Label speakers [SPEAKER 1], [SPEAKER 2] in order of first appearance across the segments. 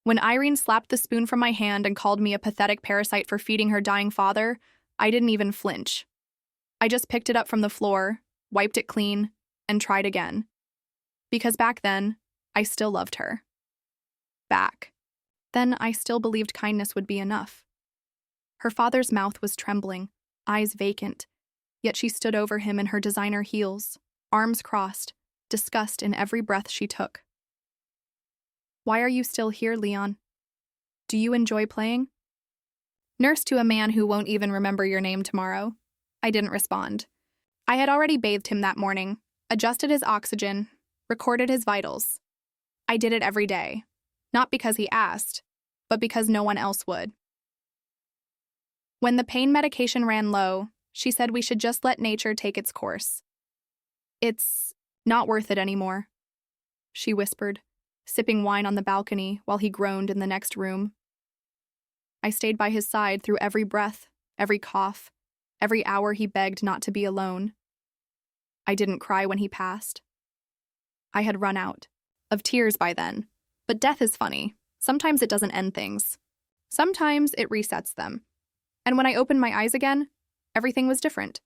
[SPEAKER 1] When Irene slapped the spoon from my hand and called me a pathetic parasite for feeding her dying father, I didn't even flinch. I just picked it up from the floor, wiped it clean, and tried again. Because back then, I still loved her. Then I still believed kindness would be enough. Her father's mouth was trembling, eyes vacant, yet she stood over him in her designer heels, arms crossed, disgust in every breath she took. "Why are you still here, Leon? Do you enjoy playing?" "Nurse to a man who won't even remember your name tomorrow." I didn't respond. I had already bathed him that morning, adjusted his oxygen, recorded his vitals. I did it every day, not because he asked, but because no one else would. When the pain medication ran low, she said we should just let nature take its course. "It's not worth it anymore," she whispered, sipping wine on the balcony while he groaned in the next room. I stayed by his side through every breath, every cough, every hour he begged not to be alone. I didn't cry when he passed. I had run out of tears by then, but death is funny. Sometimes it doesn't end things. Sometimes it resets them. And when I opened my eyes again, everything was different.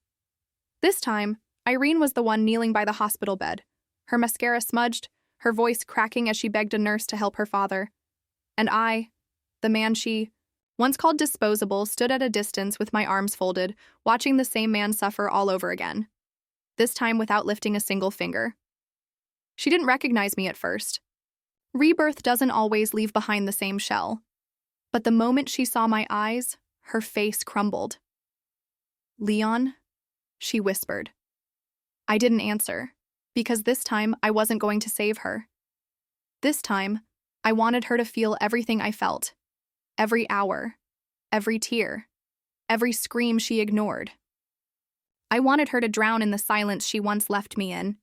[SPEAKER 1] This time, Irene was the one kneeling by the hospital bed, her mascara smudged, her voice cracking as she begged a nurse to help her father. And I, the man she once called disposable, stood at a distance with my arms folded, watching the same man suffer all over again, this time without lifting a single finger. She didn't recognize me at first. Rebirth doesn't always leave behind the same shell. But the moment she saw my eyes, her face crumbled. "Leon?" she whispered. I didn't answer, because this time I wasn't going to save her. This time, I wanted her to feel everything I felt. Every hour, every tear, every scream she ignored. I wanted her to drown in the silence she once left me in,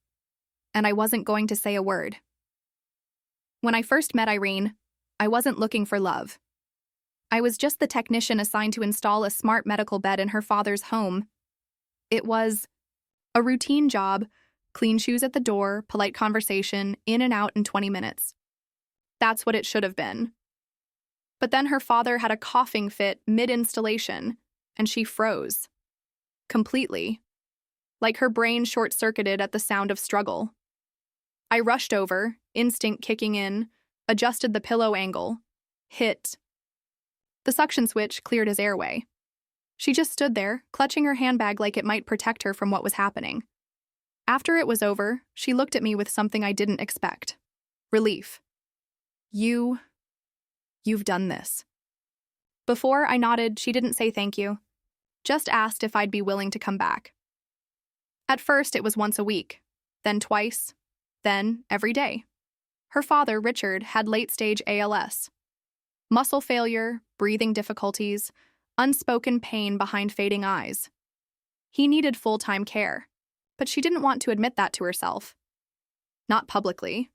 [SPEAKER 1] and I wasn't going to say a word. When I first met Irene, I wasn't looking for love. I was just the technician assigned to install a smart medical bed in her father's home. It was a routine job, clean shoes at the door, polite conversation, in and out in 20 minutes. That's what it should have been. But then her father had a coughing fit mid-installation, and she froze. Completely. Like her brain short-circuited at the sound of struggle. I rushed over, instinct kicking in, adjusted the pillow angle, hit. The suction switch cleared his airway. She just stood there, clutching her handbag like it might protect her from what was happening. After it was over, she looked at me with something I didn't expect. Relief. You've done this." Before I nodded, she didn't say thank you. Just asked if I'd be willing to come back. At first, it was once a week, then twice, then every day. Her father, Richard, had late-stage ALS. Muscle failure, breathing difficulties, unspoken pain behind fading eyes. He needed full-time care, but she didn't want to admit that to herself. Not publicly.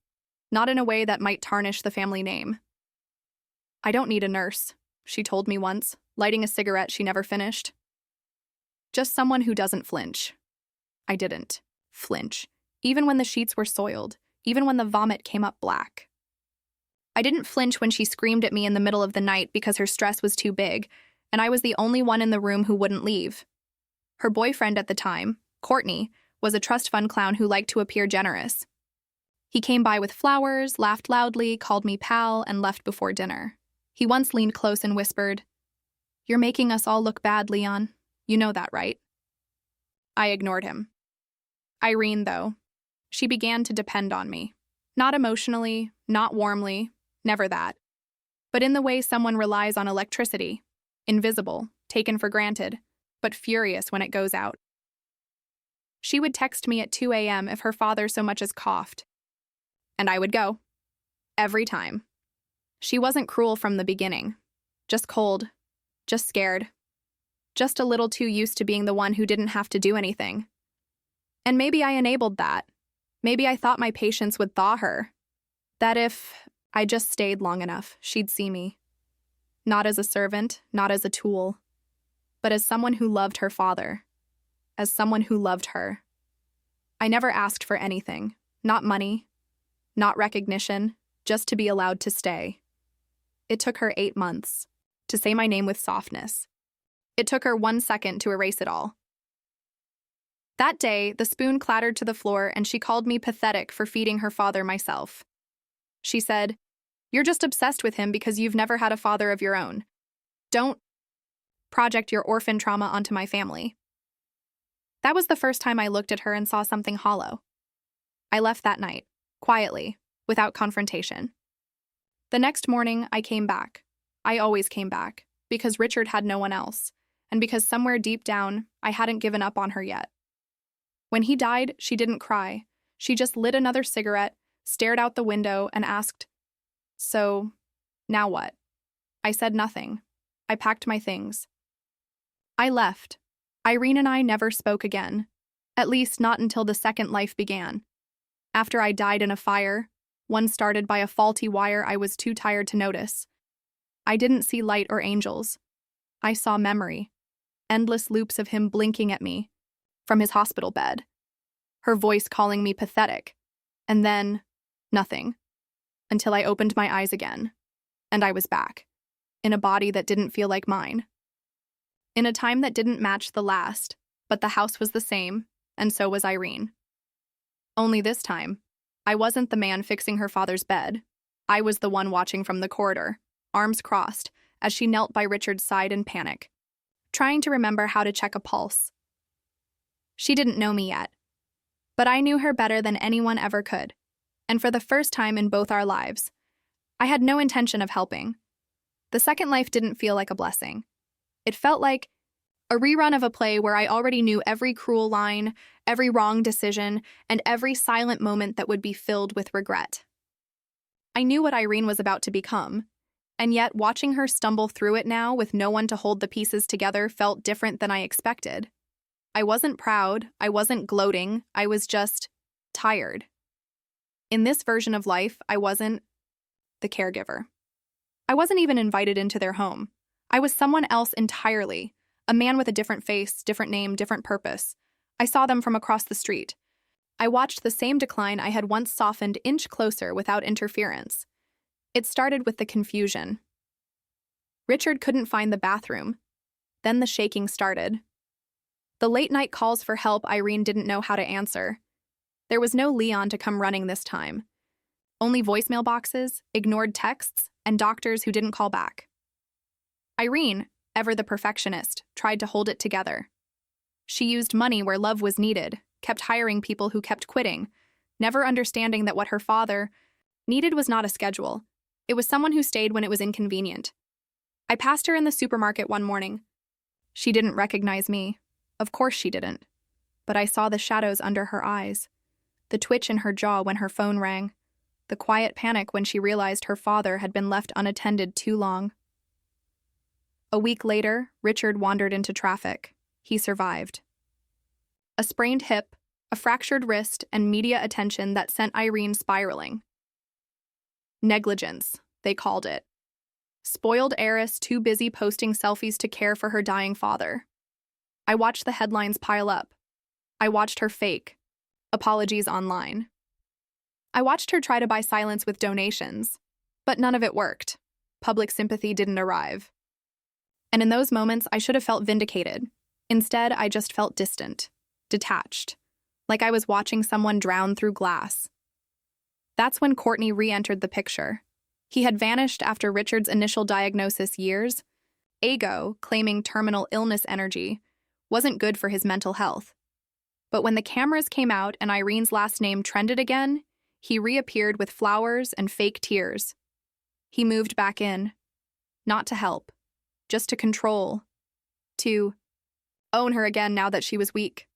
[SPEAKER 1] Not in a way that might tarnish the family name. "I don't need a nurse," she told me once, lighting a cigarette she never finished. "Just someone who doesn't flinch." I didn't flinch, even when the sheets were soiled, even when the vomit came up black. I didn't flinch when she screamed at me in the middle of the night because her stress was too big, and I was the only one in the room who wouldn't leave. Her boyfriend at the time, Courtney, was a trust fund clown who liked to appear generous. He came by with flowers, laughed loudly, called me pal, and left before dinner. He once leaned close and whispered, "You're making us all look bad, Leon. You know that, right?" I ignored him. Irene, though, she began to depend on me. Not emotionally, not warmly, never that. But in the way someone relies on electricity. Invisible, taken for granted, but furious when it goes out. She would text me at 2 a.m. if her father so much as coughed. And I would go. Every time. She wasn't cruel from the beginning. Just cold. Just scared. Just a little too used to being the one who didn't have to do anything. And maybe I enabled that. Maybe I thought my patience would thaw her. That if I just stayed long enough, she'd see me. Not as a servant, not as a tool, but as someone who loved her father. As someone who loved her. I never asked for anything. Not money. Not recognition. Just to be allowed to stay. It took her 8 months to say my name with softness. It took her 1 second to erase it all. That day, the spoon clattered to the floor and she called me pathetic for feeding her father myself. She said, "You're just obsessed with him because you've never had a father of your own. Don't project your orphan trauma onto my family." That was the first time I looked at her and saw something hollow. I left that night, quietly, without confrontation. The next morning, I came back. I always came back, because Richard had no one else, and because somewhere deep down, I hadn't given up on her yet. When he died, she didn't cry. She just lit another cigarette, stared out the window, and asked, "So, now what?" I said nothing. I packed my things. I left. Irene and I never spoke again, at least not until the second life began. After I died in a fire, one started by a faulty wire I was too tired to notice. I didn't see light or angels. I saw memory, endless loops of him blinking at me from his hospital bed, her voice calling me pathetic, and then nothing, until I opened my eyes again, and I was back, in a body that didn't feel like mine. In a time that didn't match the last, but the house was the same, and so was Irene. Only this time, I wasn't the man fixing her father's bed. I was the one watching from the corridor, arms crossed, as she knelt by Richard's side in panic, trying to remember how to check a pulse. She didn't know me yet, but I knew her better than anyone ever could, and for the first time in both our lives, I had no intention of helping. The second life didn't feel like a blessing. It felt like a rerun of a play where I already knew every cruel line, every wrong decision, and every silent moment that would be filled with regret. I knew what Irene was about to become, and yet watching her stumble through it now with no one to hold the pieces together felt different than I expected. I wasn't proud, I wasn't gloating, I was just tired. In this version of life, I wasn't the caregiver. I wasn't even invited into their home. I was someone else entirely, a man with a different face, different name, different purpose. I saw them from across the street. I watched the same decline I had once softened inch closer without interference. It started with the confusion. Richard couldn't find the bathroom. Then the shaking started. The late-night calls for help Irene didn't know how to answer. There was no Leon to come running this time. Only voicemail boxes, ignored texts, and doctors who didn't call back. Irene, ever the perfectionist, tried to hold it together. She used money where love was needed, kept hiring people who kept quitting, never understanding that what her father needed was not a schedule. It was someone who stayed when it was inconvenient. I passed her in the supermarket one morning. She didn't recognize me. Of course she didn't. But I saw the shadows under her eyes, the twitch in her jaw when her phone rang, the quiet panic when she realized her father had been left unattended too long. A week later, Richard wandered into traffic. He survived. A sprained hip, a fractured wrist, and media attention that sent Irene spiraling. Negligence, they called it. Spoiled heiress too busy posting selfies to care for her dying father. I watched the headlines pile up. I watched her fake apologies online. I watched her try to buy silence with donations, but none of it worked. Public sympathy didn't arrive. And in those moments, I should have felt vindicated. Instead, I just felt distant, detached, like I was watching someone drown through glass. That's when Courtney re-entered the picture. He had vanished after Richard's initial diagnosis years. Ego, claiming terminal illness energy, wasn't good for his mental health. But when the cameras came out and Irene's last name trended again, he reappeared with flowers and fake tears. He moved back in, not to help, just to control, to own her again now that she was weak.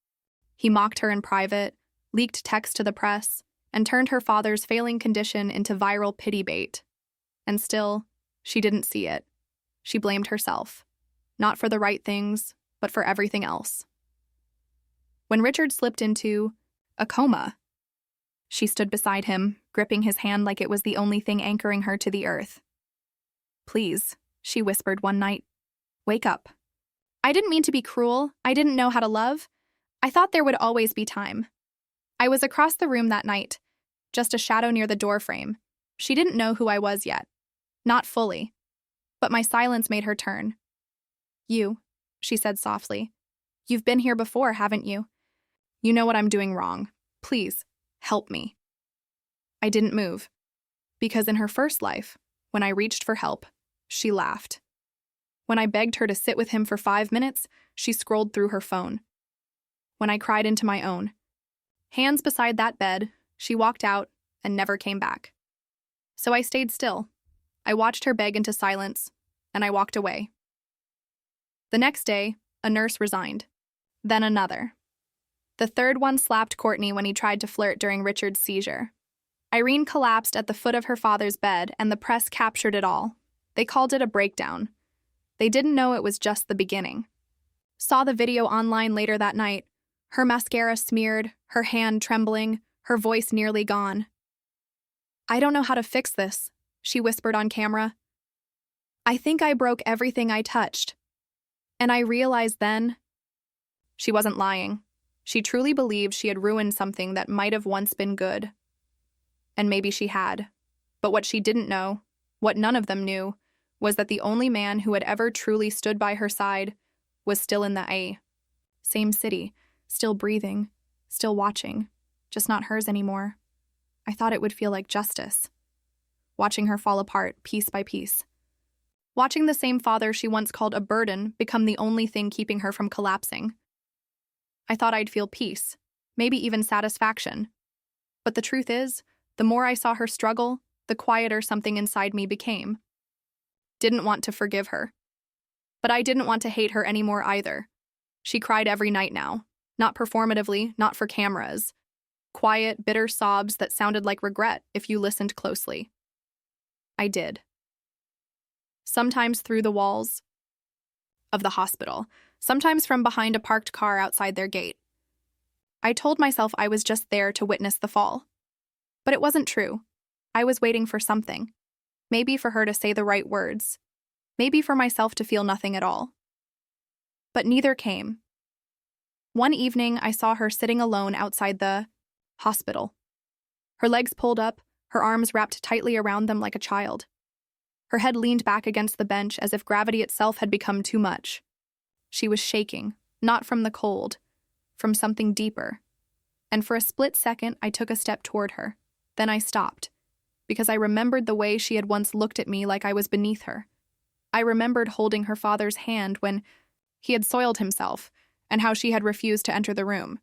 [SPEAKER 1] He mocked her in private, leaked texts to the press, and turned her father's failing condition into viral pity bait. And still, she didn't see it. She blamed herself, not for the right things, but for everything else. When Richard slipped into a coma, she stood beside him, gripping his hand like it was the only thing anchoring her to the earth. "Please," she whispered one night, "wake up." I didn't mean to be cruel. I didn't know how to love. I thought there would always be time. I was across the room that night, just a shadow near the doorframe. She didn't know who I was yet. Not fully. But my silence made her turn. "You," she said softly. "You've been here before, haven't you? You know what I'm doing wrong. Please, help me." I didn't move, because in her first life, when I reached for help, she laughed. When I begged her to sit with him for 5 minutes, she scrolled through her phone. When I cried into my own, hands beside that bed, she walked out and never came back. So I stayed still. I watched her beg into silence, and I walked away. The next day, a nurse resigned. Then another. The third one slapped Courtney when he tried to flirt during Richard's seizure. Irene collapsed at the foot of her father's bed, and the press captured it all. They called it a breakdown. They didn't know it was just the beginning. Saw the video online later that night. Her mascara smeared, her hand trembling, her voice nearly gone. "I don't know how to fix this," she whispered on camera. "I think I broke everything I touched." And I realized then, she wasn't lying. She truly believed she had ruined something that might have once been good. And maybe she had. But what she didn't know, what none of them knew, was that the only man who had ever truly stood by her side was still in the A. Same city, still breathing, still watching, just not hers anymore. I thought it would feel like justice. Watching her fall apart piece by piece. Watching the same father she once called a burden become the only thing keeping her from collapsing. I thought I'd feel peace, maybe even satisfaction. But the truth is, the more I saw her struggle, the quieter something inside me became. Didn't want to forgive her. But I didn't want to hate her anymore either. She cried every night now, not performatively, not for cameras. Quiet, bitter sobs that sounded like regret if you listened closely. I did. Sometimes through the walls of the hospital, sometimes from behind a parked car outside their gate. I told myself I was just there to witness the fall. But it wasn't true. I was waiting for something. Maybe for her to say the right words. Maybe for myself to feel nothing at all. But neither came. One evening, I saw her sitting alone outside the hospital. Her legs pulled up, her arms wrapped tightly around them like a child. Her head leaned back against the bench as if gravity itself had become too much. She was shaking, not from the cold, from something deeper. And for a split second, I took a step toward her. Then I stopped, because I remembered the way she had once looked at me like I was beneath her. I remembered holding her father's hand when he had soiled himself, and how she had refused to enter the room.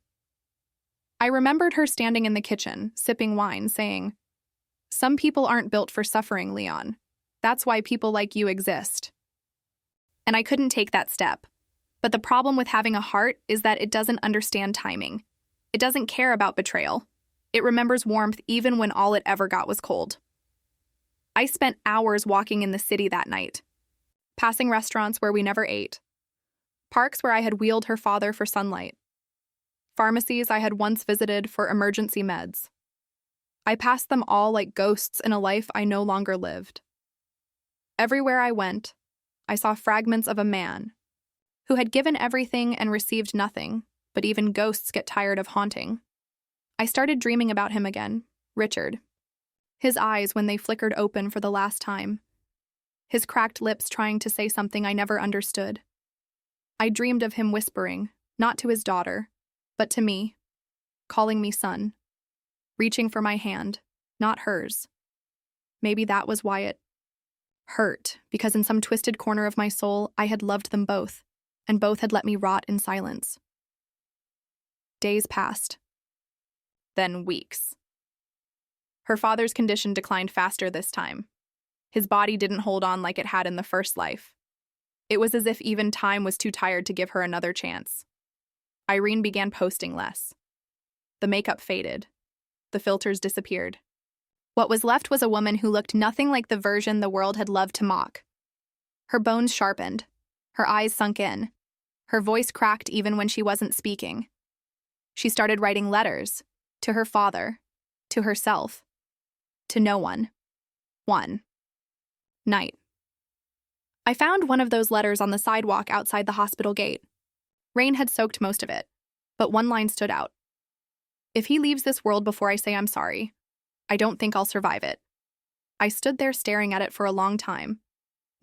[SPEAKER 1] I remembered her standing in the kitchen, sipping wine, saying, "Some people aren't built for suffering, Leon. That's why people like you exist." And I couldn't take that step. But the problem with having a heart is that it doesn't understand timing. It doesn't care about betrayal. It remembers warmth even when all it ever got was cold. I spent hours walking in the city that night, passing restaurants where we never ate, parks where I had wheeled her father for sunlight, pharmacies I had once visited for emergency meds. I passed them all like ghosts in a life I no longer lived. Everywhere I went, I saw fragments of a man who had given everything and received nothing, but even ghosts get tired of haunting. I started dreaming about him again, Richard. His eyes when they flickered open for the last time. His cracked lips trying to say something I never understood. I dreamed of him whispering, not to his daughter, but to me, calling me son, reaching for my hand, not hers. Maybe that was why it hurt, because in some twisted corner of my soul, I had loved them both, and both had let me rot in silence. Days passed. Then weeks. Her father's condition declined faster this time. His body didn't hold on like it had in the first life. It was as if even time was too tired to give her another chance. Irene began posting less. The makeup faded. The filters disappeared. What was left was a woman who looked nothing like the version the world had loved to mock. Her bones sharpened. Her eyes sunk in. Her voice cracked even when she wasn't speaking. She started writing letters. To her father. To herself. To no one. One night. I found one of those letters on the sidewalk outside the hospital gate. Rain had soaked most of it, but one line stood out. "If he leaves this world before I say I'm sorry, I don't think I'll survive it." I stood there staring at it for a long time.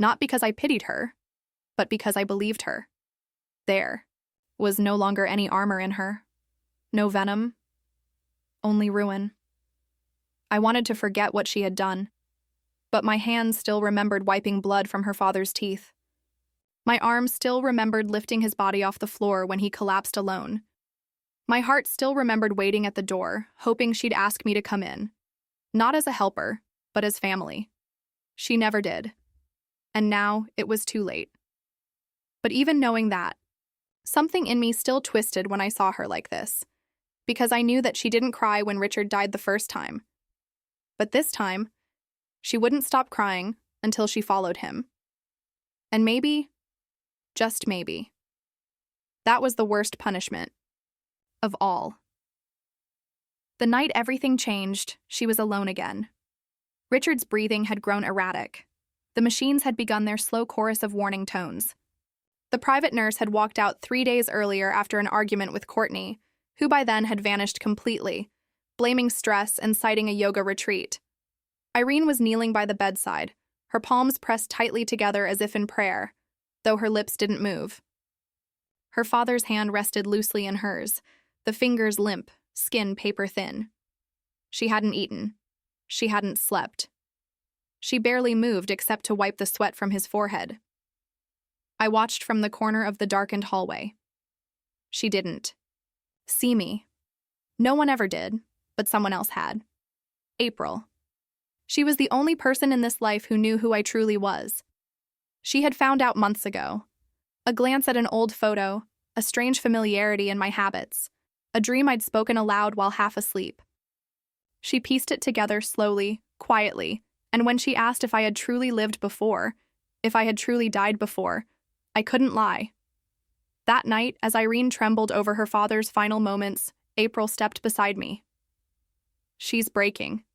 [SPEAKER 1] Not because I pitied her, but because I believed her. There was no longer any armor in her. No venom. Only ruin. I wanted to forget what she had done, but my hands still remembered wiping blood from her father's teeth. My arms still remembered lifting his body off the floor when he collapsed alone. My heart still remembered waiting at the door, hoping she'd ask me to come in. Not as a helper, but as family. She never did. And now it was too late. But even knowing that, something in me still twisted when I saw her like this, because I knew that she didn't cry when Richard died the first time. But this time, she wouldn't stop crying until she followed him. And maybe, just maybe, that was the worst punishment of all. The night everything changed, she was alone again. Richard's breathing had grown erratic. The machines had begun their slow chorus of warning tones. The private nurse had walked out 3 days earlier after an argument with Courtney, who by then had vanished completely, blaming stress and citing a yoga retreat. Irene was kneeling by the bedside, her palms pressed tightly together as if in prayer, though her lips didn't move. Her father's hand rested loosely in hers, the fingers limp, skin paper-thin. She hadn't eaten. She hadn't slept. She barely moved except to wipe the sweat from his forehead. I watched from the corner of the darkened hallway. She didn't see me. No one ever did, but someone else had. April. She was the only person in this life who knew who I truly was. She had found out months ago. A glance at an old photo, a strange familiarity in my habits, a dream I'd spoken aloud while half asleep. She pieced it together slowly, quietly, and when she asked if I had truly lived before, if I had truly died before, I couldn't lie. That night, as Irene trembled over her father's final moments, April stepped beside me. "She's breaking,"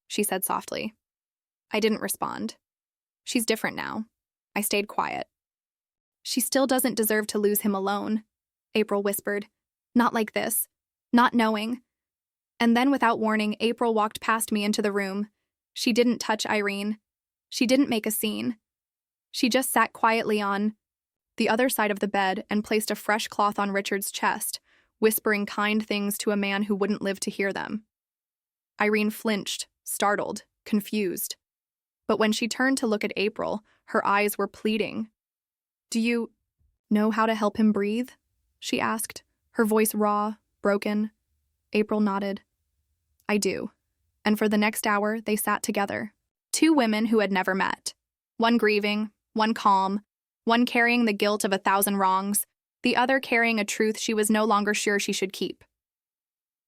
[SPEAKER 1] she said softly. I didn't respond. "She's different now." I stayed quiet. "She still doesn't deserve to lose him alone," April whispered. "Not like this. Not knowing." And then, without warning, April walked past me into the room. She didn't touch Irene. She didn't make a scene. She just sat quietly on the other side of the bed and placed a fresh cloth on Richard's chest, whispering kind things to a man who wouldn't live to hear them. Irene flinched, startled, confused. But when she turned to look at April, her eyes were pleading. "Do you know how to help him breathe?" she asked, her voice raw, broken. April nodded. "I do." And for the next hour, they sat together. Two women who had never met. One grieving, one calm, one carrying the guilt of 1,000 wrongs, the other carrying a truth she was no longer sure she should keep.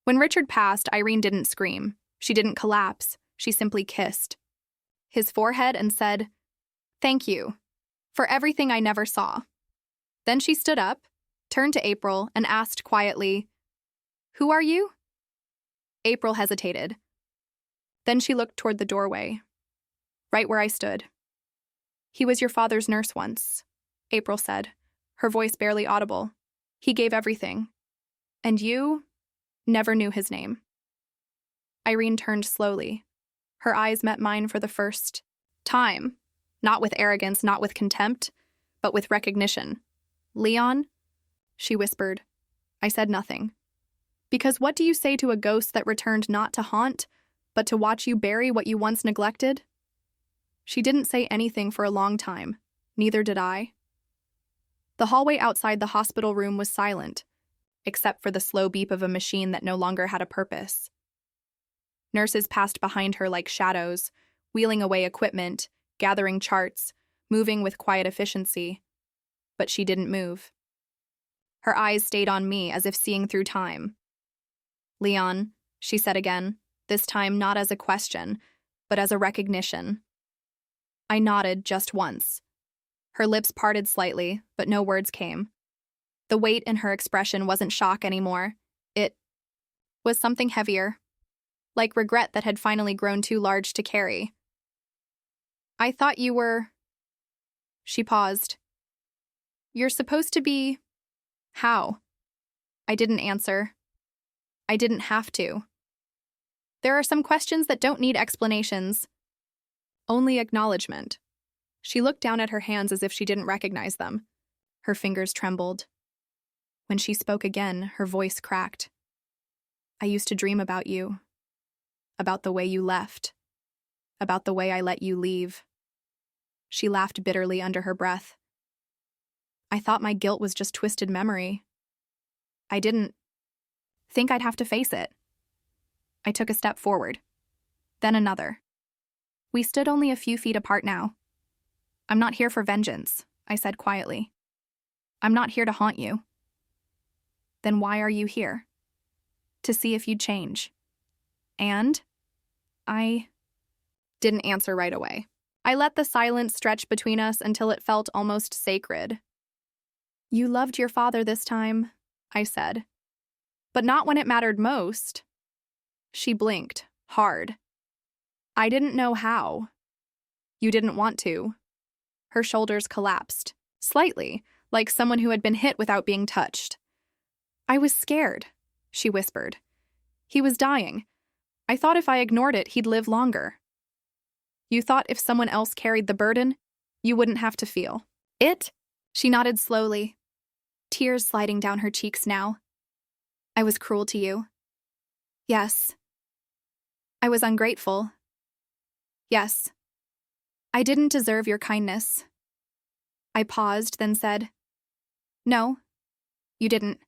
[SPEAKER 1] When Richard passed, Irene didn't scream. She didn't collapse. She simply kissed his forehead and said, "Thank you for everything I never saw." Then she stood up, turned to April, and asked quietly, "Who are you?" April hesitated. Then she looked toward the doorway, right where I stood. "He was your father's nurse once," April said, her voice barely audible. "He gave everything. And you never knew his name." Irene turned slowly. Her eyes met mine for the first time, not with arrogance, not with contempt, but with recognition. "Leon?" she whispered. I said nothing. Because what do you say to a ghost that returned not to haunt, but to watch you bury what you once neglected? She didn't say anything for a long time. Neither did I. The hallway outside the hospital room was silent, except for the slow beep of a machine that no longer had a purpose. Nurses passed behind her like shadows, wheeling away equipment, gathering charts, moving with quiet efficiency. But she didn't move. Her eyes stayed on me as if seeing through time. "Leon," she said again, this time not as a question, but as a recognition. I nodded just once. Her lips parted slightly, but no words came. The weight in her expression wasn't shock anymore. It was something heavier, like regret that had finally grown too large to carry. "I thought you were..." She paused. "You're supposed to be..." "How?" I didn't answer. I didn't have to. There are some questions that don't need explanations, only acknowledgement. She looked down at her hands as if she didn't recognize them. Her fingers trembled. When she spoke again, her voice cracked. I used to dream about you. About the way you left. About the way I let you leave. She laughed bitterly under her breath. I thought my guilt was just twisted memory. I didn't think I'd have to face it. I took a step forward. Then another. We stood only a few feet apart now. I'm not here for vengeance, I said quietly. I'm not here to haunt you. Then why are you here? To see if you'd change. And I didn't answer right away. I let the silence stretch between us until it felt almost sacred. You loved your father this time, I said. But not when it mattered most. She blinked, hard. I didn't know how. You didn't want to. Her shoulders collapsed, slightly, like someone who had been hit without being touched. I was scared, she whispered. He was dying. I thought if I ignored it, he'd live longer. You thought if someone else carried the burden, you wouldn't have to feel it? She nodded slowly, tears sliding down her cheeks now. I was cruel to you. Yes. I was ungrateful. Yes. I didn't deserve your kindness. I paused, then said, No, you didn't.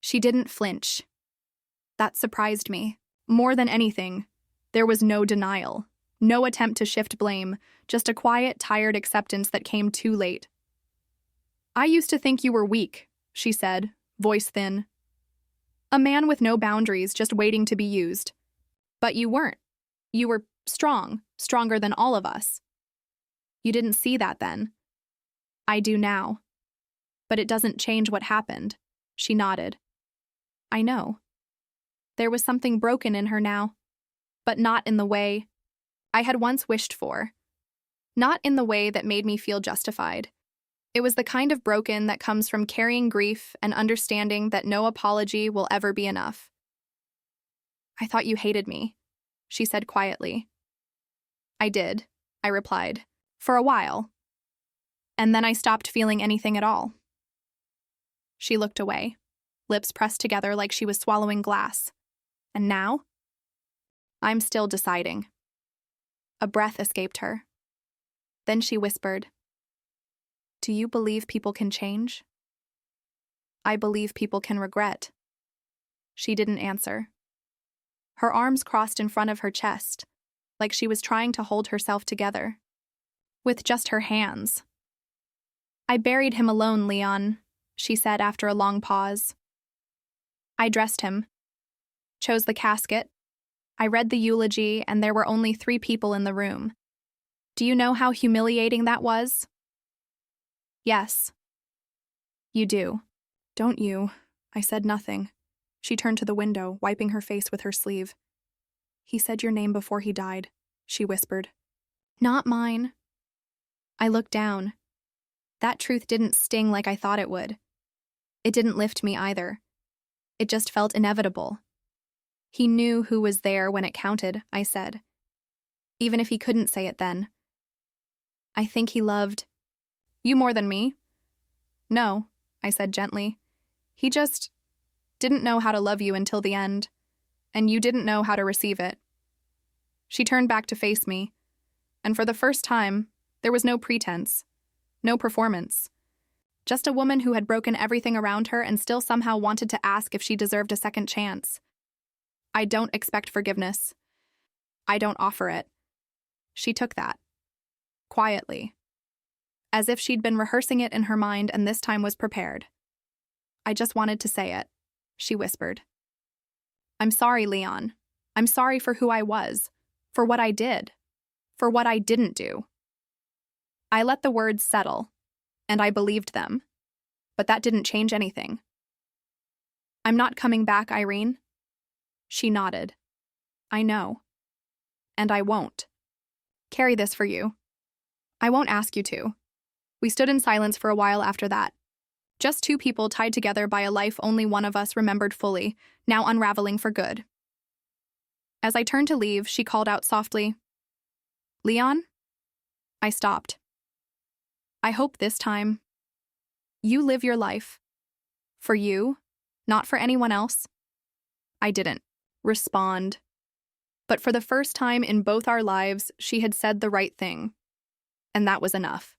[SPEAKER 1] She didn't flinch. That surprised me. More than anything, there was no denial, no attempt to shift blame, just a quiet, tired acceptance that came too late. I used to think you were weak, she said, voice thin. A man with no boundaries, just waiting to be used. But you weren't. You were strong, stronger than all of us. You didn't see that then. I do now. But it doesn't change what happened, she nodded. I know. There was something broken in her now, but not in the way I had once wished for. Not in the way that made me feel justified. It was the kind of broken that comes from carrying grief and understanding that no apology will ever be enough. I thought you hated me, she said quietly. I did, I replied, for a while. And then I stopped feeling anything at all. She looked away, lips pressed together like she was swallowing glass. And now? I'm still deciding. A breath escaped her. Then she whispered, Do you believe people can change? I believe people can regret. She didn't answer. Her arms crossed in front of her chest, like she was trying to hold herself together. With just her hands. I buried him alone, Leon, she said after a long pause. I dressed him. Chose the casket. I read the eulogy, and there were only 3 people in the room. Do you know how humiliating that was? Yes. You do. Don't you? I said nothing. She turned to the window, wiping her face with her sleeve. He said your name before he died, she whispered. Not mine. I looked down. That truth didn't sting like I thought it would. It didn't lift me either. It just felt inevitable. He knew who was there when it counted, I said. Even if he couldn't say it then. I think he loved you more than me. No, I said gently. He just didn't know how to love you until the end, and you didn't know how to receive it. She turned back to face me, and for the first time, there was no pretense, no performance. Just a woman who had broken everything around her and still somehow wanted to ask if she deserved a second chance. I don't expect forgiveness. I don't offer it. She took that. Quietly. As if she'd been rehearsing it in her mind and this time was prepared. I just wanted to say it, she whispered. I'm sorry, Leon. I'm sorry for who I was, for what I did, for what I didn't do. I let the words settle, and I believed them, but that didn't change anything. I'm not coming back, Irene. She nodded. I know. And I won't. Carry this for you. I won't ask you to. We stood in silence for a while after that. Just 2 people tied together by a life only one of us remembered fully, now unraveling for good. As I turned to leave, she called out softly, Leon? I stopped. I hope this time you live your life. For you, not for anyone else. I didn't respond. But for the first time in both our lives, she had said the right thing. And that was enough.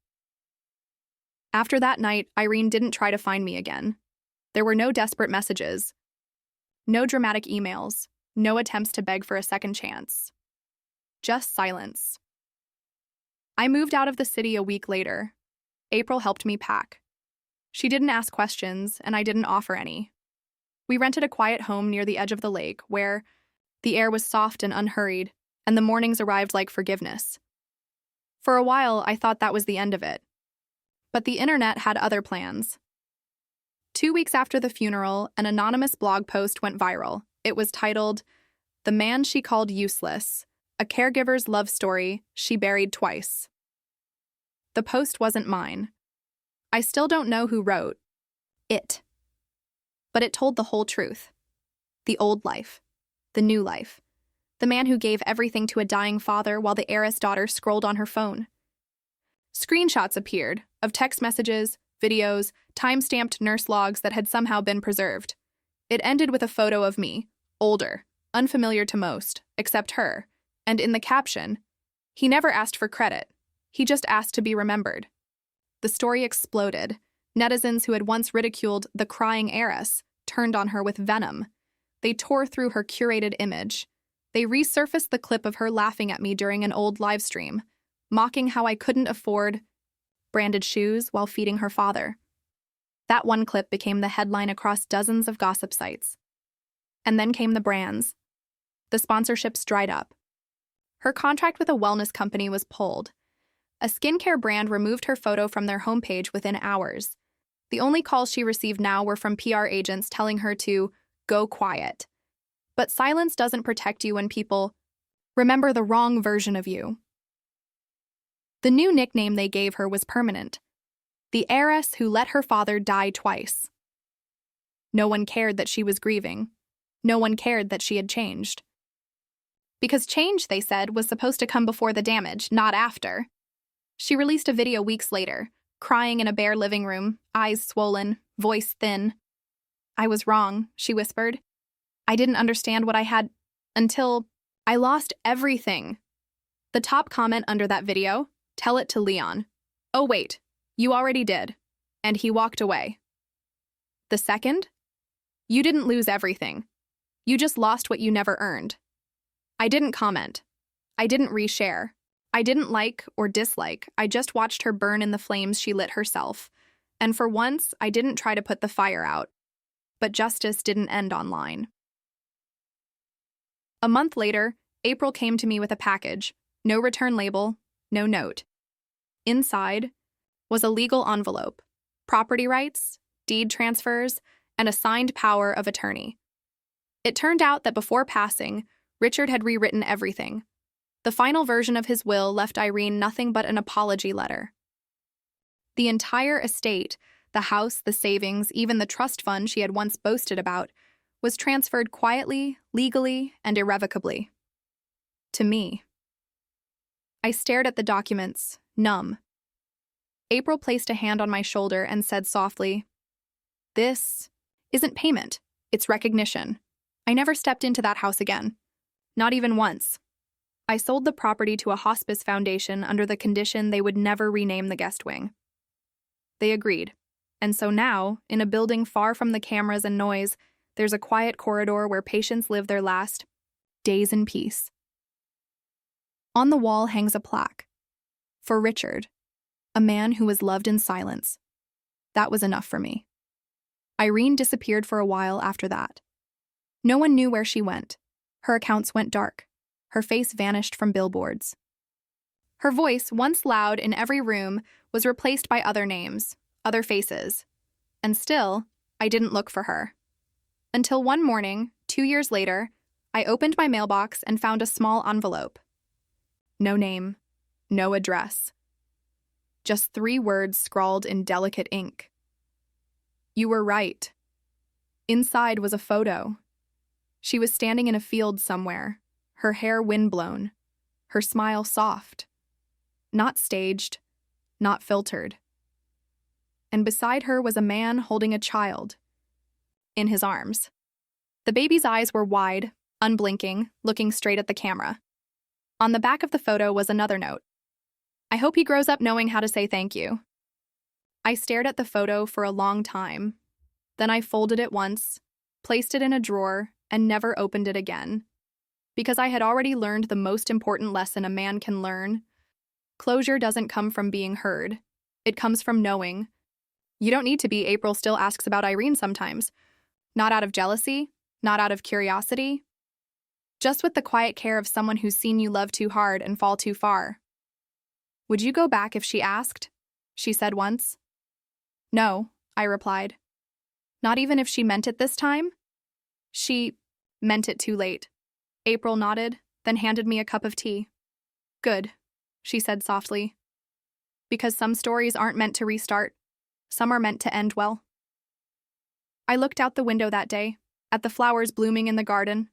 [SPEAKER 1] After that night, Irene didn't try to find me again. There were no desperate messages, no dramatic emails, no attempts to beg for a second chance. Just silence. I moved out of the city a week later. April helped me pack. She didn't ask questions, and I didn't offer any. We rented a quiet home near the edge of the lake, where the air was soft and unhurried, and the mornings arrived like forgiveness. For a while, I thought that was the end of it. But the internet had other plans. 2 weeks after the funeral, an anonymous blog post went viral. It was titled, "The Man She Called Useless, a Caregiver's Love Story She Buried Twice." The post wasn't mine. I still don't know who wrote it. But it told the whole truth. The old life. The new life. The man who gave everything to a dying father while the heiress daughter scrolled on her phone. Screenshots appeared of text messages, videos, time-stamped nurse logs that had somehow been preserved. It ended with a photo of me, older, unfamiliar to most, except her, and in the caption, "He never asked for credit. He just asked to be remembered." The story exploded. Netizens who had once ridiculed the crying heiress turned on her with venom. They tore through her curated image. They resurfaced the clip of her laughing at me during an old live stream, mocking how I couldn't afford branded shoes while feeding her father. That one clip became the headline across dozens of gossip sites. And then came the brands. The sponsorships dried up. Her contract with a wellness company was pulled. A skincare brand removed her photo from their homepage within hours. The only calls she received now were from PR agents telling her to go quiet. But silence doesn't protect you when people remember the wrong version of you. The new nickname they gave her was permanent. The heiress who let her father die twice. No one cared that she was grieving. No one cared that she had changed. Because change, they said, was supposed to come before the damage, not after. She released a video weeks later, crying in a bare living room, eyes swollen, voice thin. "I was wrong," she whispered. "I didn't understand what I had until I lost everything." The top comment under that video, "Tell it to Leon." "Oh wait, you already did." And he walked away. The second, "You didn't lose everything. You just lost what you never earned." I didn't comment. I didn't reshare. I didn't like or dislike. I just watched her burn in the flames she lit herself. And for once, I didn't try to put the fire out. But justice didn't end online. A month later, April came to me with a package. No return label, no note. Inside was a legal envelope, property rights, deed transfers, and a signed power of attorney. It turned out that before passing, Richard had rewritten everything. The final version of his will left Irene nothing but an apology letter. The entire estate, the house, the savings, even the trust fund she had once boasted about, was transferred quietly, legally, and irrevocably. To me. I stared at the documents, numb. April placed a hand on my shoulder and said softly, "This isn't payment, it's recognition. I never stepped into that house again. Not even once. I sold the property to a hospice foundation under the condition they would never rename the guest wing." They agreed, and so now, in a building far from the cameras and noise, there's a quiet corridor where patients live their last days in peace. On the wall hangs a plaque. For Richard, a man who was loved in silence. That was enough for me. Irene disappeared for a while after that. No one knew where she went. Her accounts went dark. Her face vanished from billboards. Her voice, once loud in every room, was replaced by other names, other faces. And still, I didn't look for her. Until one morning, 2 years later, I opened my mailbox and found a small envelope. No name, no address. Just 3 words scrawled in delicate ink. You were right. Inside was a photo. She was standing in a field somewhere, her hair windblown, her smile soft. not staged, not filtered. And beside her was a man holding a child in his arms. The baby's eyes were wide, unblinking, looking straight at the camera. On the back of the photo was another note. I hope he grows up knowing how to say thank you. I stared at the photo for a long time. Then I folded it once, placed it in a drawer, and never opened it again. Because I had already learned the most important lesson a man can learn. Closure doesn't come from being heard. It comes from knowing. You don't need to be April still asks about Irene sometimes. Not out of jealousy, not out of curiosity. Just with the quiet care of someone who's seen you love too hard and fall too far. Would you go back if she asked? She said once. No, I replied. Not even if she meant it this time? She meant it too late. April nodded, then handed me a cup of tea. Good, she said softly. Because some stories aren't meant to restart. Some are meant to end well. I looked out the window that day, at the flowers blooming in the garden.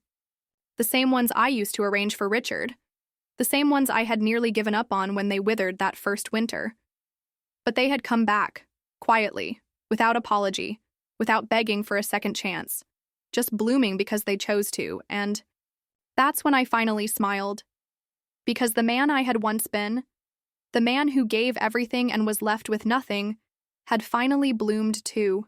[SPEAKER 1] The same ones I used to arrange for Richard. The same ones I had nearly given up on when they withered that first winter. But they had come back, quietly, without apology, without begging for a second chance, just blooming because they chose to, and that's when I finally smiled. Because the man I had once been, the man who gave everything and was left with nothing, had finally bloomed too.